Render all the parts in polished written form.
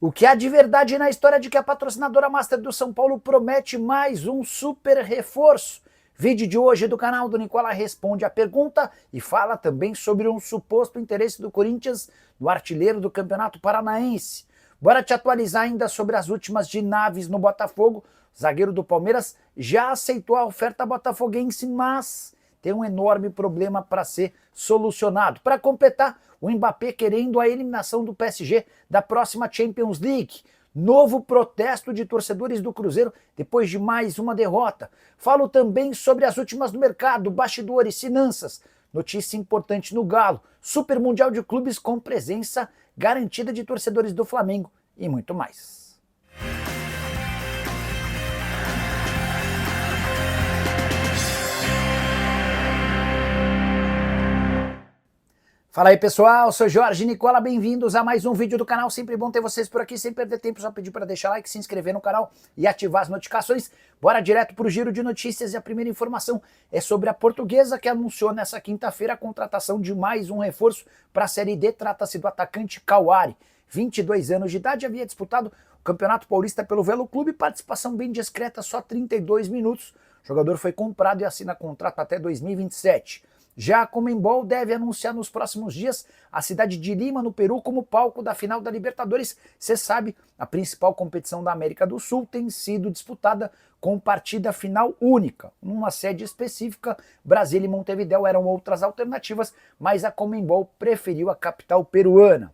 O que há de verdade na história de que a patrocinadora Master do São Paulo promete mais um super reforço? Vídeo de hoje do canal do Nicola responde a pergunta e fala também sobre um suposto interesse do Corinthians no artilheiro do Campeonato Paranaense. Bora te atualizar ainda sobre as últimas de Naves no Botafogo. O zagueiro do Palmeiras já aceitou a oferta botafoguense, mas tem um enorme problema para ser solucionado. Para completar, o Mbappé querendo a eliminação do PSG da próxima Champions League. Novo protesto de torcedores do Cruzeiro depois de mais uma derrota. Falo também sobre as últimas do mercado, bastidores, finanças. Notícia importante no Galo. Super Mundial de Clubes com presença garantida de torcedores do Flamengo e muito mais. Fala aí pessoal, sou Jorge Nicola, bem-vindos a mais um vídeo do canal, sempre bom ter vocês por aqui, sem perder tempo, só pedir para deixar like, se inscrever no canal e ativar as notificações. Bora direto para o giro de notícias e a primeira informação é sobre a Portuguesa, que anunciou nessa quinta-feira a contratação de mais um reforço para a Série D. Trata-se do atacante Kawari, 22 anos de idade, havia disputado o Campeonato Paulista pelo Velo Clube, participação bem discreta, só 32 minutos. O jogador foi comprado e assina contrato até 2027. Já a Conmebol deve anunciar nos próximos dias a cidade de Lima, no Peru, como palco da final da Libertadores. Você sabe, a principal competição da América do Sul tem sido disputada com partida final única. Numa sede específica, Brasília e Montevidéu eram outras alternativas, mas a Conmebol preferiu a capital peruana.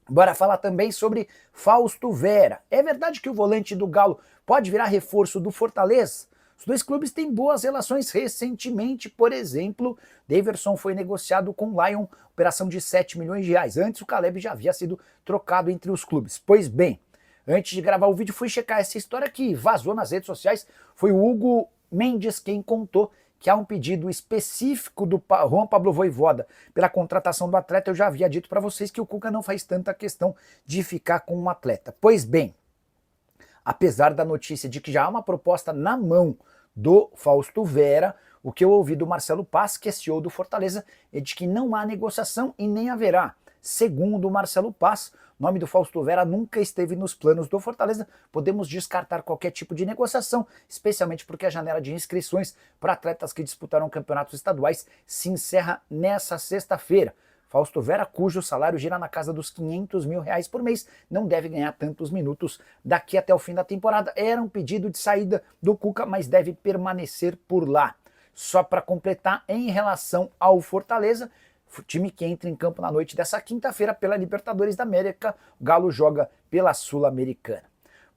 Bora falar também sobre Fausto Vera. É verdade que o volante do Galo pode virar reforço do Fortaleza? Os dois clubes têm boas relações. Recentemente, por exemplo, Daverson foi negociado com o Lyon, operação de 7 milhões de reais. Antes o Caleb já havia sido trocado entre os clubes. Pois bem, antes de gravar o vídeo fui checar essa história que vazou nas redes sociais. Foi o Hugo Mendes quem contou que há um pedido específico do Juan Pablo Vojvoda pela contratação do atleta. Eu já havia dito para vocês que o Cuca não faz tanta questão de ficar com um atleta. Pois bem, apesar da notícia de que já há uma proposta na mão do Fausto Vera, o que eu ouvi do Marcelo Paz, que é CEO do Fortaleza, é de que não há negociação e nem haverá. Segundo o Marcelo Paz, o nome do Fausto Vera nunca esteve nos planos do Fortaleza. Podemos descartar qualquer tipo de negociação, especialmente porque a janela de inscrições para atletas que disputaram campeonatos estaduais se encerra nessa sexta-feira. Fausto Vera, cujo salário gira na casa dos 500 mil reais por mês, não deve ganhar tantos minutos daqui até o fim da temporada. Era um pedido de saída do Cuca, mas deve permanecer por lá. Só para completar, em relação ao Fortaleza, o time que entra em campo na noite dessa quinta-feira pela Libertadores da América, o Galo joga pela Sul-Americana.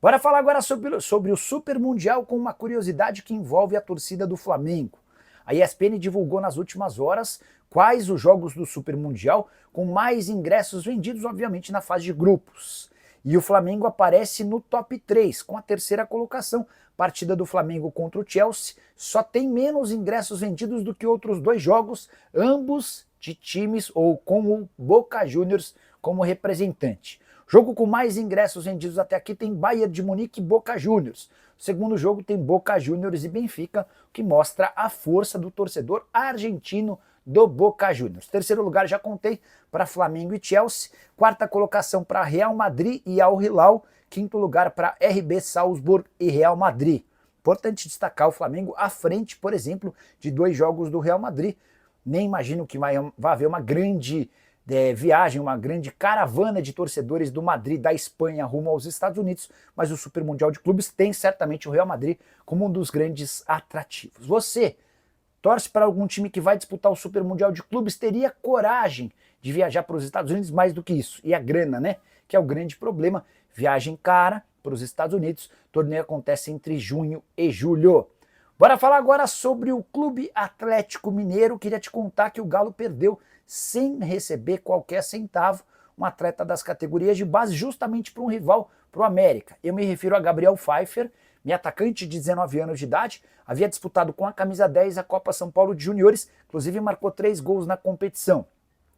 Bora falar agora sobre o Super Mundial com uma curiosidade que envolve a torcida do Flamengo. A ESPN divulgou nas últimas horas quais os jogos do Super Mundial com mais ingressos vendidos, obviamente na fase de grupos. E o Flamengo aparece no top 3, com a terceira colocação. Partida do Flamengo contra o Chelsea só tem menos ingressos vendidos do que outros dois jogos, ambos de times ou com o Boca Juniors como representante. Jogo com mais ingressos vendidos até aqui tem Bayern de Munique e Boca Juniors. O segundo jogo tem Boca Juniors e Benfica, o que mostra a força do torcedor argentino do Boca Juniors. Terceiro lugar já contei para Flamengo e Chelsea. Quarta colocação para Real Madrid e Al Hilal. Quinto lugar para RB Salzburg e Real Madrid. Importante destacar o Flamengo à frente, por exemplo, de dois jogos do Real Madrid. Nem imagino que vai haver uma grande viagem, uma grande caravana de torcedores do Madrid, da Espanha, rumo aos Estados Unidos, mas o Super Mundial de Clubes tem certamente o Real Madrid como um dos grandes atrativos. Você torce para algum time que vai disputar o Super Mundial de Clubes? Teria coragem de viajar para os Estados Unidos? Mais do que isso, e a grana, né? Que é o grande problema. Viagem cara para os Estados Unidos, o torneio acontece entre junho e julho. Bora falar agora sobre o Clube Atlético Mineiro. Queria te contar que o Galo perdeu sem receber qualquer centavo um atleta das categorias de base justamente para um rival, para o América. Eu me refiro a Gabriel Pfeiffer, meu atacante de 19 anos de idade, havia disputado com a camisa 10 a Copa São Paulo de Juniores, inclusive marcou 3 gols na competição.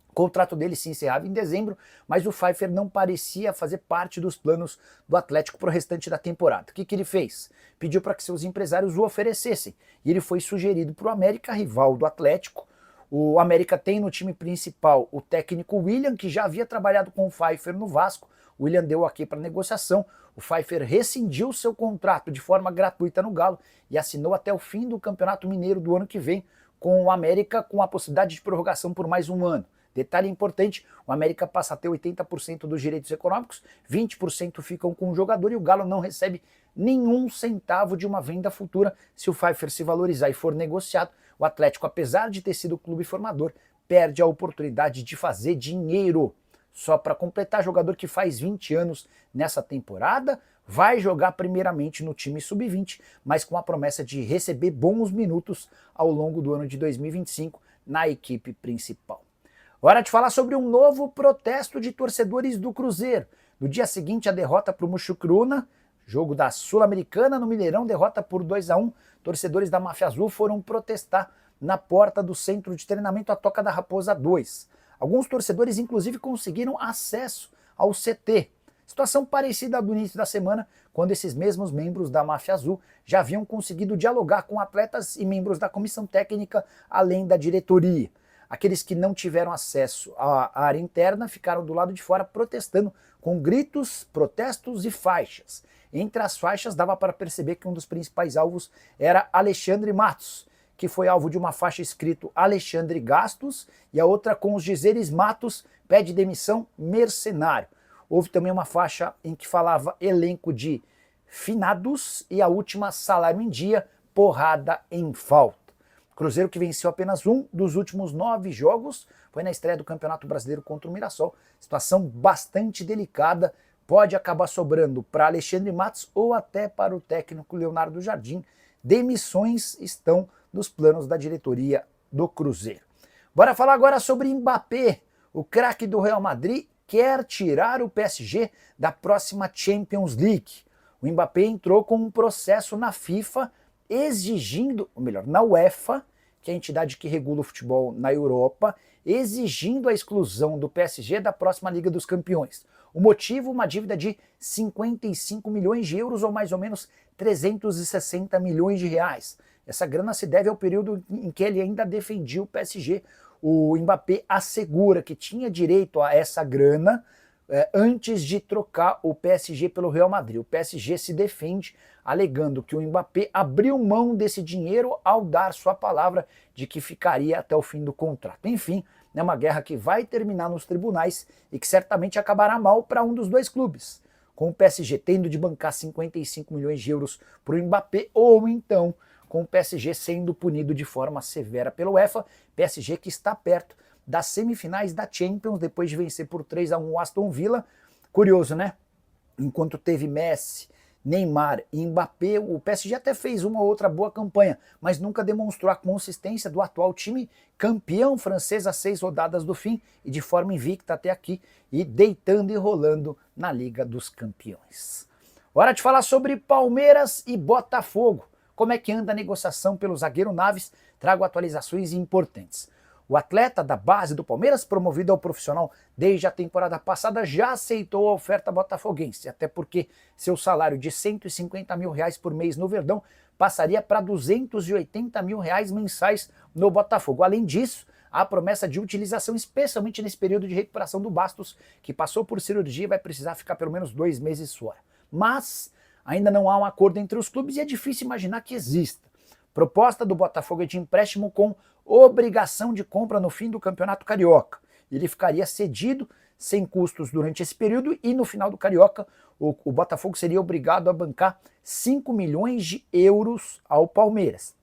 O contrato dele se encerrava em dezembro, mas o Pfeiffer não parecia fazer parte dos planos do Atlético para o restante da temporada. O que ele fez? Pediu para que seus empresários o oferecessem, e ele foi sugerido para o América, rival do Atlético. O América tem no time principal o técnico William, que já havia trabalhado com o Pfeiffer no Vasco. o Willian deu ok para negociação, o Pfeiffer rescindiu seu contrato de forma gratuita no Galo e assinou até o fim do Campeonato Mineiro do ano que vem com o América, com a possibilidade de prorrogação por mais um ano. Detalhe importante, o América passa a ter 80% dos direitos econômicos, 20% ficam com o jogador e o Galo não recebe nenhum centavo de uma venda futura. Se o Pfeiffer se valorizar e for negociado, o Atlético, apesar de ter sido o clube formador, perde a oportunidade de fazer dinheiro. Só para completar, jogador que faz 20 anos nessa temporada, vai jogar primeiramente no time sub-20, mas com a promessa de receber bons minutos ao longo do ano de 2025 na equipe principal. Hora de falar sobre um novo protesto de torcedores do Cruzeiro. No dia seguinte, a derrota para o Muxucruna, jogo da Sul-Americana no Mineirão, derrota por 2-1, torcedores da Máfia Azul foram protestar na porta do centro de treinamento a Toca da Raposa 2. Alguns torcedores, inclusive, conseguiram acesso ao CT. Situação parecida do início da semana, quando esses mesmos membros da Máfia Azul já haviam conseguido dialogar com atletas e membros da comissão técnica, além da diretoria. Aqueles que não tiveram acesso à área interna ficaram do lado de fora protestando com gritos, protestos e faixas. Entre as faixas dava para perceber que um dos principais alvos era Alexandre Matos, que foi alvo de uma faixa escrito Alexandre Gastos e a outra com os dizeres Matos pede demissão mercenário. Houve também uma faixa em que falava elenco de finados e a última salário em dia, porrada em falta. Cruzeiro que venceu apenas um dos últimos 9 jogos, foi na estreia do Campeonato Brasileiro contra o Mirassol. Situação bastante delicada, pode acabar sobrando para Alexandre Matos ou até para o técnico Leonardo Jardim. Demissões estão nos planos da diretoria do Cruzeiro. Bora falar agora sobre Mbappé. O craque do Real Madrid quer tirar o PSG da próxima Champions League. O Mbappé entrou com um processo na FIFA exigindo, ou melhor, na UEFA, que é a entidade que regula o futebol na Europa, exigindo a exclusão do PSG da próxima Liga dos Campeões. O motivo, uma dívida de 55 milhões de euros, ou mais ou menos 360 milhões de reais. Essa grana se deve ao período em que ele ainda defendia o PSG. O Mbappé assegura que tinha direito a essa grana antes de trocar o PSG pelo Real Madrid. O PSG se defende alegando que o Mbappé abriu mão desse dinheiro ao dar sua palavra de que ficaria até o fim do contrato. Enfim, é uma guerra que vai terminar nos tribunais e que certamente acabará mal para um dos dois clubes, com o PSG tendo de bancar 55 milhões de euros para o Mbappé, ou então com o PSG sendo punido de forma severa pela UEFA, PSG que está perto das semifinais da Champions, depois de vencer por 3-1 o Aston Villa. Curioso, né? Enquanto teve Messi, Neymar e Mbappé, o PSG até fez uma ou outra boa campanha, mas nunca demonstrou a consistência do atual time campeão francês a 6 rodadas do fim e de forma invicta até aqui e deitando e rolando na Liga dos Campeões. Hora de falar sobre Palmeiras e Botafogo. Como é que anda a negociação pelo zagueiro Naves? Trago atualizações importantes. O atleta da base do Palmeiras, promovido ao profissional desde a temporada passada, já aceitou a oferta botafoguense, até porque seu salário de 150 mil reais por mês no Verdão passaria para 280 mil reais mensais no Botafogo. Além disso, há a promessa de utilização, especialmente nesse período de recuperação do Bastos, que passou por cirurgia e vai precisar ficar pelo menos 2 meses fora. Mas ainda não há um acordo entre os clubes e é difícil imaginar que exista. Proposta do Botafogo é de empréstimo com obrigação de compra no fim do Campeonato Carioca. Ele ficaria cedido sem custos durante esse período e no final do Carioca o Botafogo seria obrigado a bancar 5 milhões de euros ao Palmeiras.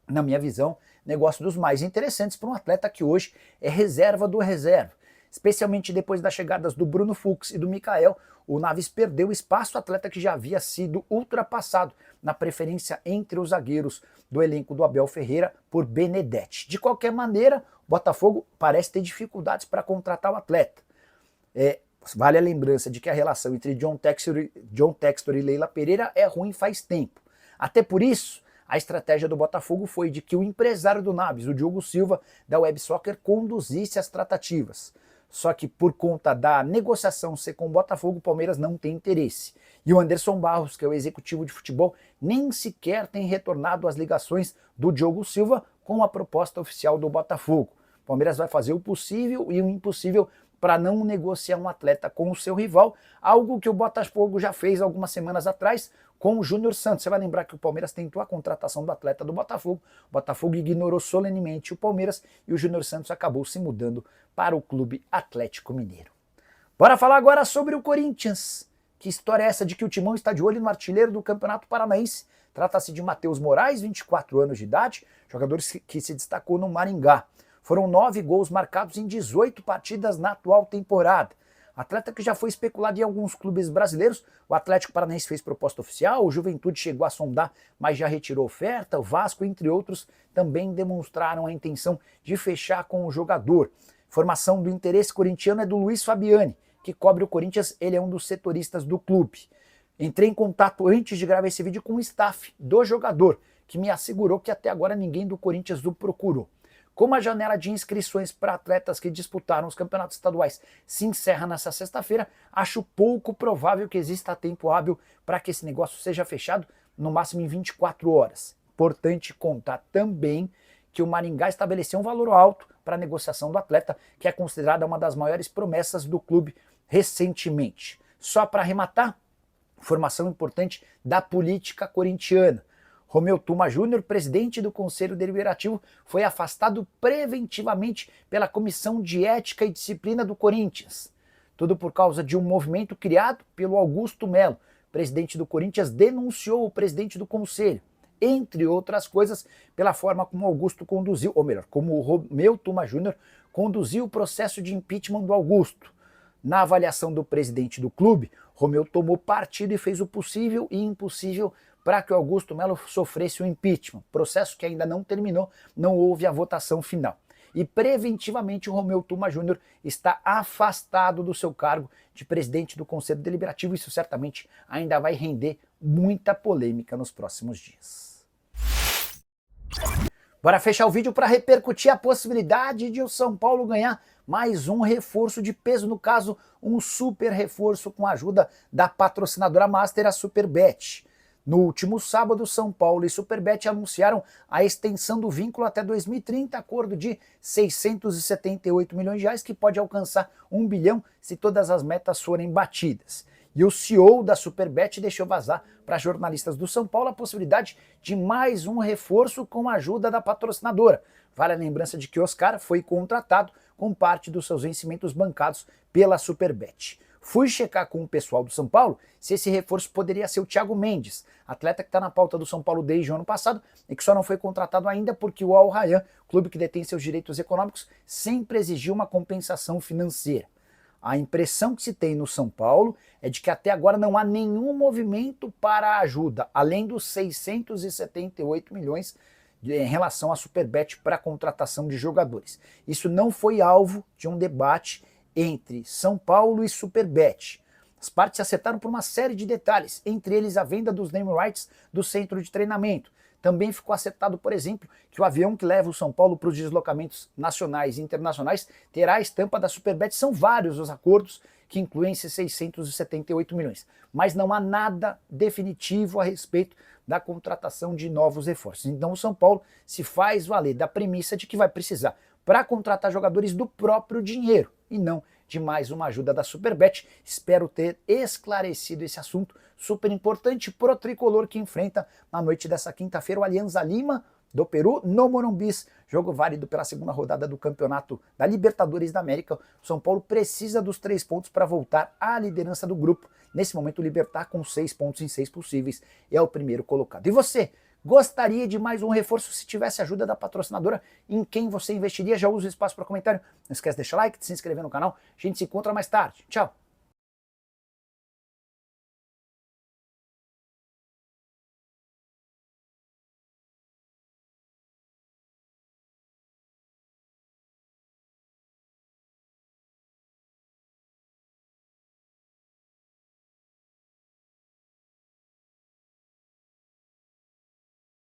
Na minha visão, negócio dos mais interessantes para um atleta que hoje é reserva do reserva. Especialmente depois das chegadas do Bruno Fux e do Mikael, o Naves perdeu espaço, atleta que já havia sido ultrapassado na preferência entre os zagueiros do elenco do Abel Ferreira por Benedetti. De qualquer maneira, o Botafogo parece ter dificuldades para contratar o atleta. Vale a lembrança de que a relação entre John Textor e Leila Pereira é ruim faz tempo. Até por isso, a estratégia do Botafogo foi de que o empresário do Naves, o Diogo Silva, da Web Soccer, conduzisse as tratativas. Só que por conta da negociação ser com o Botafogo, o Palmeiras não tem interesse. E o Anderson Barros, que é o executivo de futebol, nem sequer tem retornado às ligações do Diogo Silva com a proposta oficial do Botafogo. O Palmeiras vai fazer o possível e o impossível para não negociar um atleta com o seu rival, algo que o Botafogo já fez algumas semanas atrás com o Júnior Santos. Você vai lembrar que o Palmeiras tentou a contratação do atleta do Botafogo, o Botafogo ignorou solenemente o Palmeiras e o Júnior Santos acabou se mudando para o Clube Atlético Mineiro. Bora falar agora sobre o Corinthians. Que história é essa de que o Timão está de olho no artilheiro do Campeonato Paranaense? Trata-se de Matheus Moraes, 24 anos de idade, jogador que se destacou no Maringá. Foram 9 gols marcados em 18 partidas na atual temporada. Atleta que já foi especulado em alguns clubes brasileiros, o Atlético Paranaense fez proposta oficial, o Juventude chegou a sondar, mas já retirou oferta, o Vasco, entre outros, também demonstraram a intenção de fechar com o jogador. Informação do interesse corintiano é do Luiz Fabiani, que cobre o Corinthians, ele é um dos setoristas do clube. Entrei em contato antes de gravar esse vídeo com o staff do jogador, que me assegurou que até agora ninguém do Corinthians o procurou. Como a janela de inscrições para atletas que disputaram os campeonatos estaduais se encerra nessa sexta-feira, acho pouco provável que exista tempo hábil para que esse negócio seja fechado, no máximo em 24 horas. Importante contar também que o Maringá estabeleceu um valor alto para a negociação do atleta, que é considerada uma das maiores promessas do clube recentemente. Só para arrematar, informação importante da política corintiana. Romeu Tuma Júnior, presidente do Conselho Deliberativo, foi afastado preventivamente pela Comissão de Ética e Disciplina do Corinthians. Tudo por causa de um movimento criado pelo Augusto Melo. O presidente do Corinthians denunciou o presidente do Conselho, entre outras coisas, pela forma como Augusto conduziu, ou melhor, como o Romeu Tuma Júnior conduziu o processo de impeachment do Augusto. Na avaliação do presidente do clube, Romeu tomou partido e fez o possível e impossível para que o Augusto Melo sofresse o impeachment. Processo que ainda não terminou, não houve a votação final. E preventivamente o Romeu Tuma Júnior está afastado do seu cargo de presidente do Conselho Deliberativo. Isso certamente ainda vai render muita polêmica nos próximos dias. Bora fechar o vídeo para repercutir a possibilidade de o São Paulo ganhar mais um reforço de peso, no caso, um super reforço com a ajuda da patrocinadora master, a Superbet. No último sábado, São Paulo e Superbet anunciaram a extensão do vínculo até 2030, acordo de 678 milhões de reais, que pode alcançar 1 bilhão se todas as metas forem batidas. E o CEO da Superbet deixou vazar para jornalistas do São Paulo a possibilidade de mais um reforço com a ajuda da patrocinadora. Vale a lembrança de que Oscar foi contratado com parte dos seus vencimentos bancados pela Superbet. Fui checar com o pessoal do São Paulo se esse reforço poderia ser o Thiago Mendes, atleta que está na pauta do São Paulo desde o ano passado e que só não foi contratado ainda porque o Al Rayyan, clube que detém seus direitos econômicos, sempre exigiu uma compensação financeira. A impressão que se tem no São Paulo é de que até agora não há nenhum movimento para a ajuda, além dos 678 milhões em relação à Superbet para a contratação de jogadores. Isso não foi alvo de um debate entre São Paulo e Superbet. As partes se acertaram por uma série de detalhes, entre eles a venda dos name rights do centro de treinamento. Também ficou acertado, por exemplo, que o avião que leva o São Paulo para os deslocamentos nacionais e internacionais terá a estampa da Superbet. São vários os acordos que incluem esses 678 milhões. Mas não há nada definitivo a respeito da contratação de novos reforços. Então o São Paulo se faz valer da premissa de que vai precisar, para contratar jogadores, do próprio dinheiro e não de mais uma ajuda da Superbet. Espero ter esclarecido esse assunto super importante pro tricolor que enfrenta na noite dessa quinta-feira o Alianza Lima do Peru no Morumbi, jogo válido pela segunda rodada do campeonato da Libertadores da América. O São Paulo precisa dos 3 pontos para voltar à liderança do grupo. Nesse momento o Libertad, com 6 pontos em 6 possíveis, é o primeiro colocado. E você? Gostaria de mais um reforço? Se tivesse ajuda da patrocinadora, em quem você investiria? Já usa o espaço para comentário. Não esquece de deixar like, de se inscrever no canal. A gente se encontra mais tarde. Tchau!